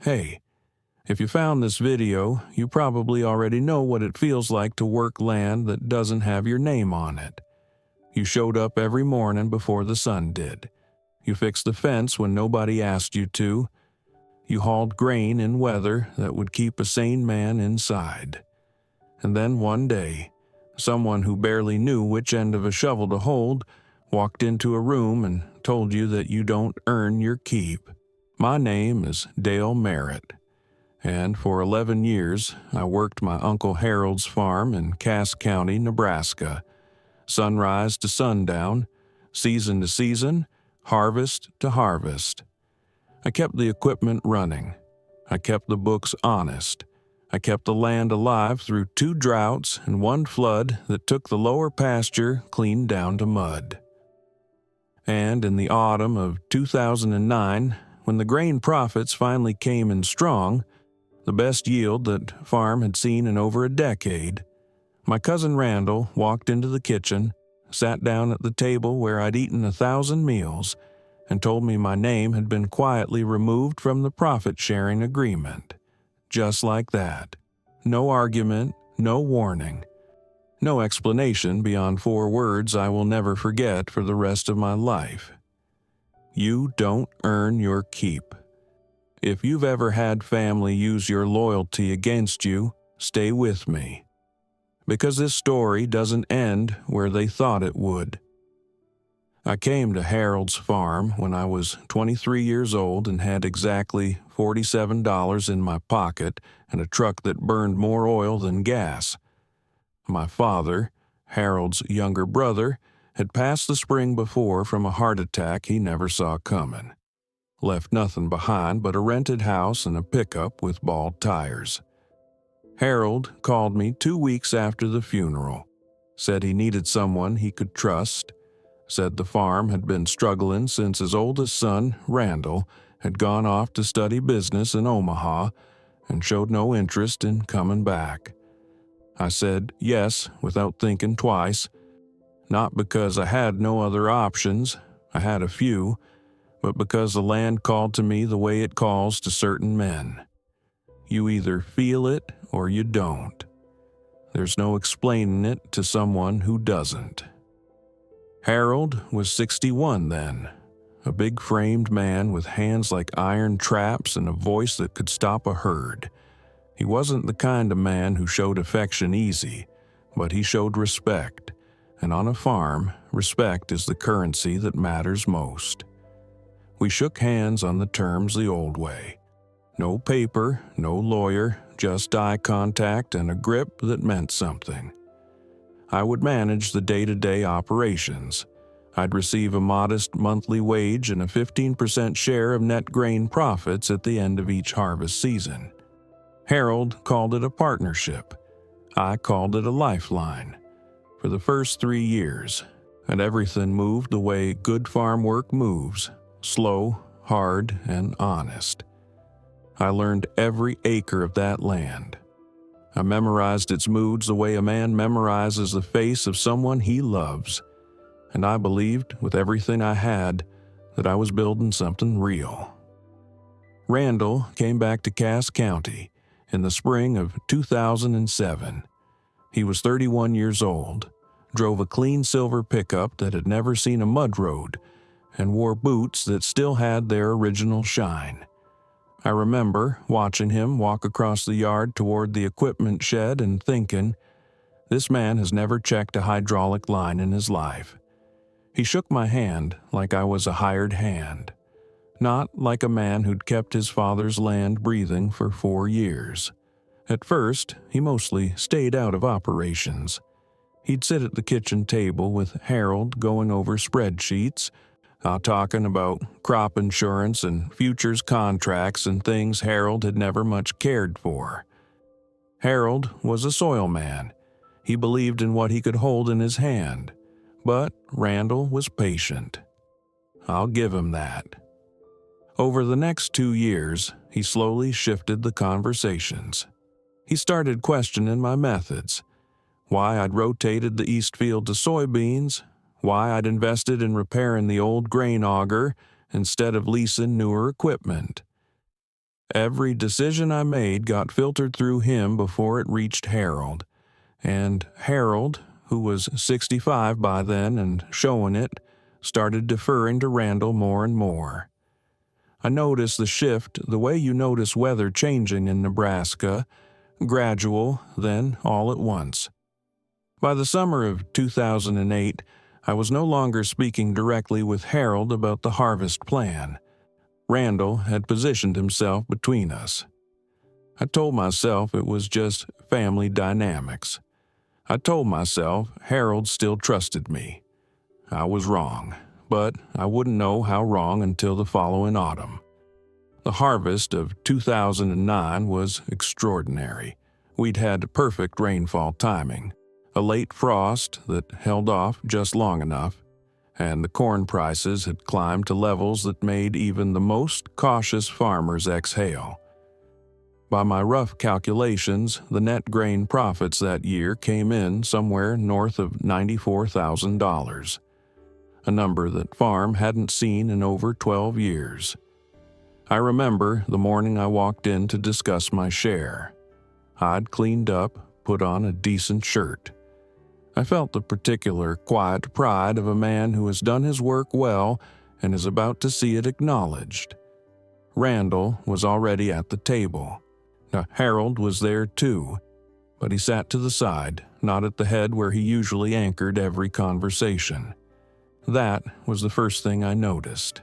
Hey, if you found this video, you probably already know what it feels like to work land that doesn't have your name on it. You showed up every morning before the sun did. You fixed the fence when nobody asked you to. You hauled grain in weather that would keep a sane man inside. And then one day, someone who barely knew which end of a shovel to hold walked into a room and told you that you don't earn your keep. My name is Dale Merritt, and for 11 years I worked my Uncle Harold's farm in Cass County, Nebraska. Sunrise to sundown, season to season, harvest to harvest. I kept the equipment running. I kept the books honest. I kept the land alive through 2 droughts and 1 flood that took the lower pasture clean down to mud. And in the autumn of 2009, when the grain profits finally came in strong, the best yield that farm had seen in over a decade, my cousin Randall walked into the kitchen, sat down at the table where I'd eaten 1,000 meals, and told me my name had been quietly removed from the profit-sharing agreement. Just like that. No argument, no warning. No explanation beyond 4 words I will never forget for the rest of my life. You don't earn your keep. If you've ever had family use your loyalty against you, stay with me. Because this story doesn't end where they thought it would. I came to Harold's farm when I was 23 years old and had exactly $47 in my pocket and a truck that burned more oil than gas. My father, Harold's younger brother, had passed the spring before from a heart attack he never saw coming. Left nothing behind but a rented house and a pickup with bald tires. Harold called me 2 weeks after the funeral, said he needed someone he could trust, said the farm had been struggling since his oldest son, Randall, had gone off to study business in Omaha and showed no interest in coming back. I said yes without thinking twice, not because I had no other options, I had a few, but because the land called to me the way it calls to certain men. You either feel it or you don't. There's no explaining it to someone who doesn't. Harold was 61 then, a big-framed man with hands like iron traps and a voice that could stop a herd. He wasn't the kind of man who showed affection easy, but he showed respect, and on a farm, respect is the currency that matters most. We shook hands on the terms the old way. No paper, no lawyer, just eye contact and a grip that meant something. I would manage the day-to-day operations. I'd receive a modest monthly wage and a 15% share of net grain profits at the end of each harvest season. Harold called it a partnership. I called it a lifeline. For the first 3 years, and everything moved the way good farm work moves, slow, hard, and honest. I learned every acre of that land. I memorized its moods the way a man memorizes the face of someone he loves, and I believed with everything I had that I was building something real. Randall came back to Cass County in the spring of 2007. He was 31 years old, drove a clean silver pickup that had never seen a mud road, and wore boots that still had their original shine. I remember watching him walk across the yard toward the equipment shed and thinking, this man has never checked a hydraulic line in his life. He shook my hand like I was a hired hand, not like a man who'd kept his father's land breathing for 4 years. At first, he mostly stayed out of operations. He'd sit at the kitchen table with Harold going over spreadsheets, talking about crop insurance and futures contracts and things Harold had never much cared for. Harold was a soil man. He believed in what he could hold in his hand, but Randall was patient. I'll give him that. Over the next 2 years, he slowly shifted the conversations. He started questioning my methods, why I'd rotated the east field to soybeans, why I'd invested in repairing the old grain auger instead of leasing newer equipment. Every decision I made got filtered through him before it reached Harold. And Harold, who was 65 by then and showing it, started deferring to Randall more and more. I noticed the shift the way you notice weather changing in Nebraska, gradual, then all at once. By the summer of 2008, I was no longer speaking directly with Harold about the harvest plan. Randall had positioned himself between us. I told myself it was just family dynamics. I told myself Harold still trusted me. I was wrong, but I wouldn't know how wrong until the following autumn. The harvest of 2009 was extraordinary. We'd had perfect rainfall timing, a late frost that held off just long enough, and the corn prices had climbed to levels that made even the most cautious farmers exhale. By my rough calculations, the net grain profits that year came in somewhere north of $94,000, a number that farm hadn't seen in over 12 years. I remember the morning I walked in to discuss my share. I'd cleaned up, put on a decent shirt. I felt the particular quiet pride of a man who has done his work well and is about to see it acknowledged. Randall was already at the table. Now, Harold was there too, but he sat to the side, not at the head where he usually anchored every conversation. That was the first thing I noticed.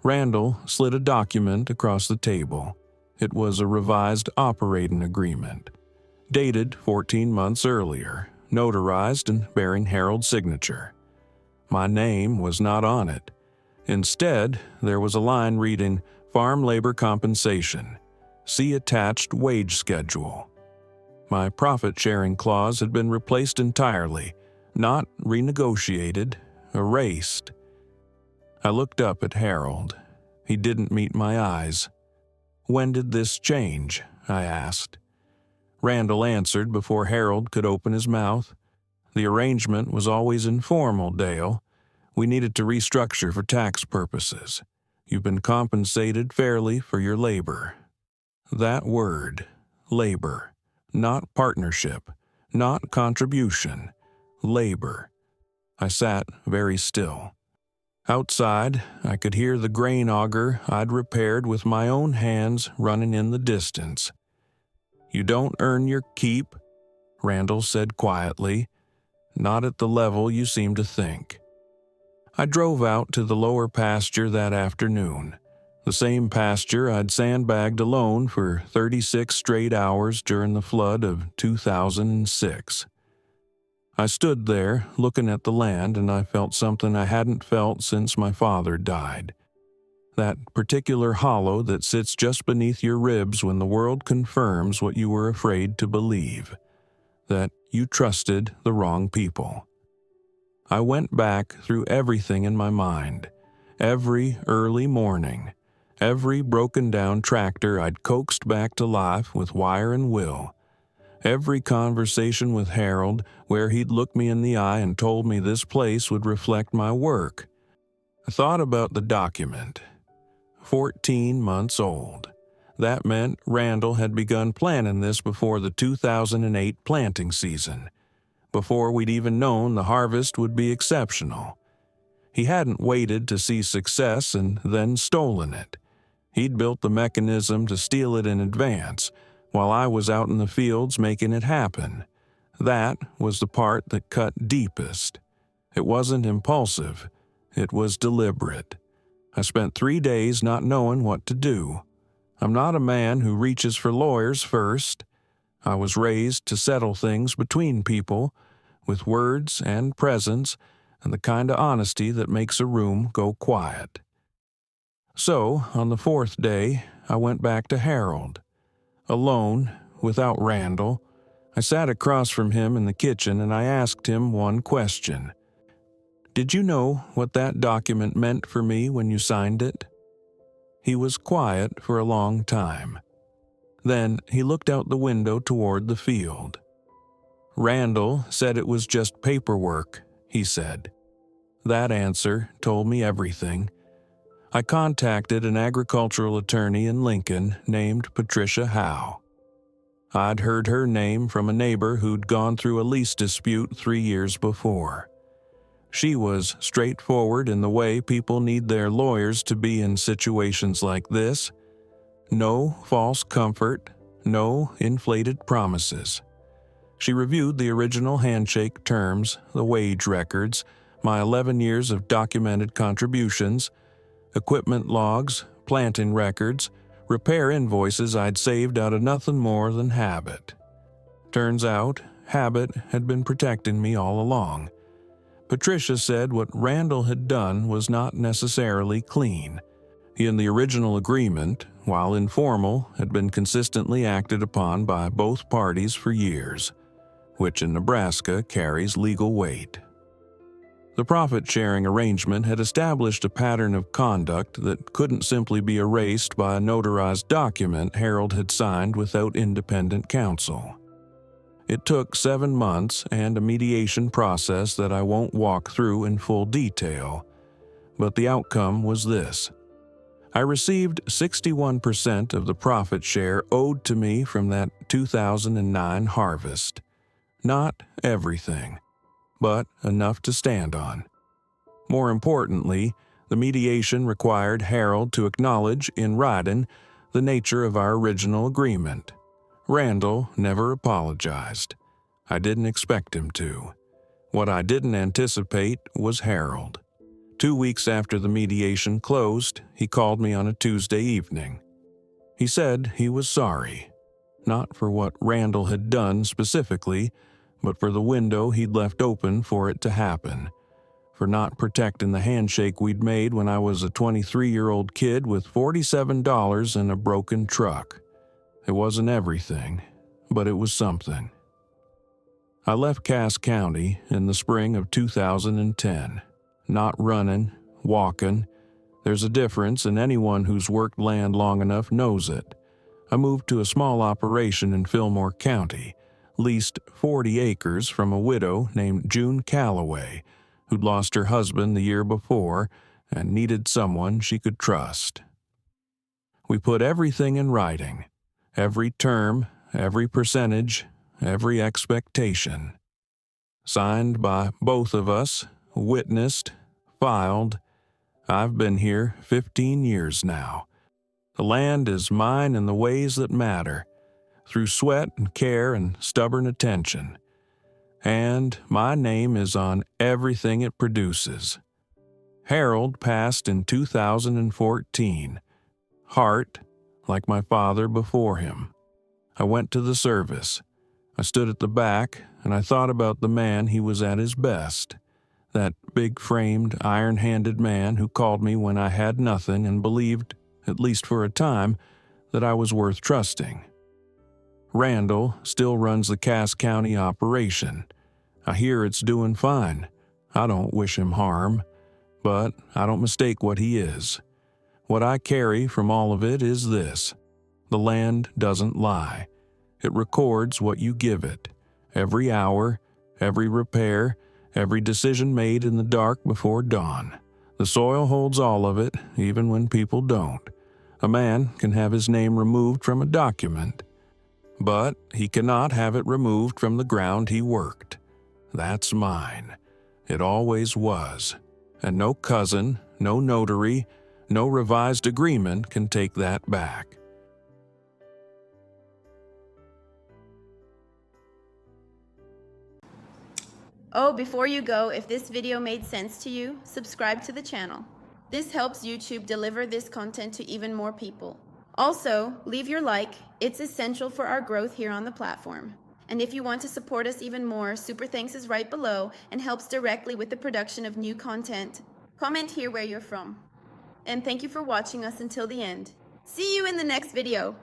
Randall slid a document across the table. It was a revised operating agreement, dated 14 months earlier, notarized and bearing Harold's signature. My name was not on it. Instead, there was a line reading, "Farm Labor Compensation. See attached wage schedule." My profit-sharing clause had been replaced entirely, not renegotiated, erased. I looked up at Harold. He didn't meet my eyes. "When did this change?" I asked. Randall answered before Harold could open his mouth. "The arrangement was always informal, Dale. We needed to restructure for tax purposes. You've been compensated fairly for your labor." That word, labor, not partnership, not contribution, labor. I sat very still. Outside, I could hear the grain auger I'd repaired with my own hands running in the distance. "You don't earn your keep," Randall said quietly. "Not at the level you seem to think." I drove out to the lower pasture that afternoon, the same pasture I'd sandbagged alone for 36 straight hours during the flood of 2006. I stood there, looking at the land, and I felt something I hadn't felt since my father died. That particular hollow that sits just beneath your ribs when the world confirms what you were afraid to believe, that you trusted the wrong people. I went back through everything in my mind, every early morning, every broken-down tractor I'd coaxed back to life with wire and will, every conversation with Harold where he'd looked me in the eye and told me this place would reflect my work. I thought about the document. 14 months old. That meant Randall had begun planning this before the 2008 planting season, before we'd even known the harvest would be exceptional. He hadn't waited to see success and then stolen it. He'd built the mechanism to steal it in advance, while I was out in the fields making it happen. That was the part that cut deepest. It wasn't impulsive. It was deliberate. I spent 3 days not knowing what to do. I'm not a man who reaches for lawyers first. I was raised to settle things between people, with words and presence, and the kind of honesty that makes a room go quiet. So, on the 4th day, I went back to Harold. Alone, without Randall, I sat across from him in the kitchen and I asked him one question. "Did you know what that document meant for me when you signed it?" He was quiet for a long time. Then he looked out the window toward the field. "Randall said it was just paperwork," he said. That answer told me everything. I contacted an agricultural attorney in Lincoln named Patricia Howe. I'd heard her name from a neighbor who'd gone through a lease dispute 3 years before. She was straightforward in the way people need their lawyers to be in situations like this. No false comfort, no inflated promises. She reviewed the original handshake terms, the wage records, my 11 years of documented contributions, equipment logs, planting records, repair invoices I'd saved out of nothing more than habit. Turns out, habit had been protecting me all along. Patricia said what Randall had done was not necessarily clean. He in the original agreement, while informal, had been consistently acted upon by both parties for years, which in Nebraska carries legal weight. The profit-sharing arrangement had established a pattern of conduct that couldn't simply be erased by a notarized document Harold had signed without independent counsel. It took 7 months and a mediation process that I won't walk through in full detail, but the outcome was this. I received 61% of the profit share owed to me from that 2009 harvest. Not everything, but enough to stand on. More importantly, the mediation required Harold to acknowledge in writing the nature of our original agreement. Randall never apologized. I didn't expect him to. What I didn't anticipate was Harold. 2 weeks after the mediation closed, he called me on a Tuesday evening. He said he was sorry, not for what Randall had done specifically, but for the window he'd left open for it to happen, for not protecting the handshake we'd made when I was a 23-year-old kid with $47 and a broken truck. It wasn't everything, but it was something. I left Cass County in the spring of 2010. Not running, walking. There's a difference, and anyone who's worked land long enough knows it. I moved to a small operation in Fillmore County, leased 40 acres from a widow named June Calloway, who'd lost her husband the year before and needed someone she could trust. We put everything in writing, every term, every percentage, every expectation. Signed by both of us, witnessed, filed. I've been here 15 years now. The land is mine in the ways that matter, through sweat and care and stubborn attention. And my name is on everything it produces. Harold passed in 2014. Heart, like my father before him. I went to the service. I stood at the back, and I thought about the man he was at his best. That big-framed, iron-handed man who called me when I had nothing and believed, at least for a time, that I was worth trusting. Randall still runs the Cass County operation. I hear it's doing fine. I don't wish him harm, but I don't mistake what he is. What I carry from all of it is this. The land doesn't lie. It records what you give it. Every hour, every repair, every decision made in the dark before dawn. The soil holds all of it, even when people don't. A man can have his name removed from a document, but he cannot have it removed from the ground he worked. That's mine. It always was. And no cousin, no notary, no revised agreement can take that back. Oh, before you go, if this video made sense to you, subscribe to the channel. This helps YouTube deliver this content to even more people. Also, leave your like. It's essential for our growth here on the platform. And if you want to support us even more, Super Thanks is right below and helps directly with the production of new content. Comment here where you're from. And thank you for watching us until the end. See you in the next video.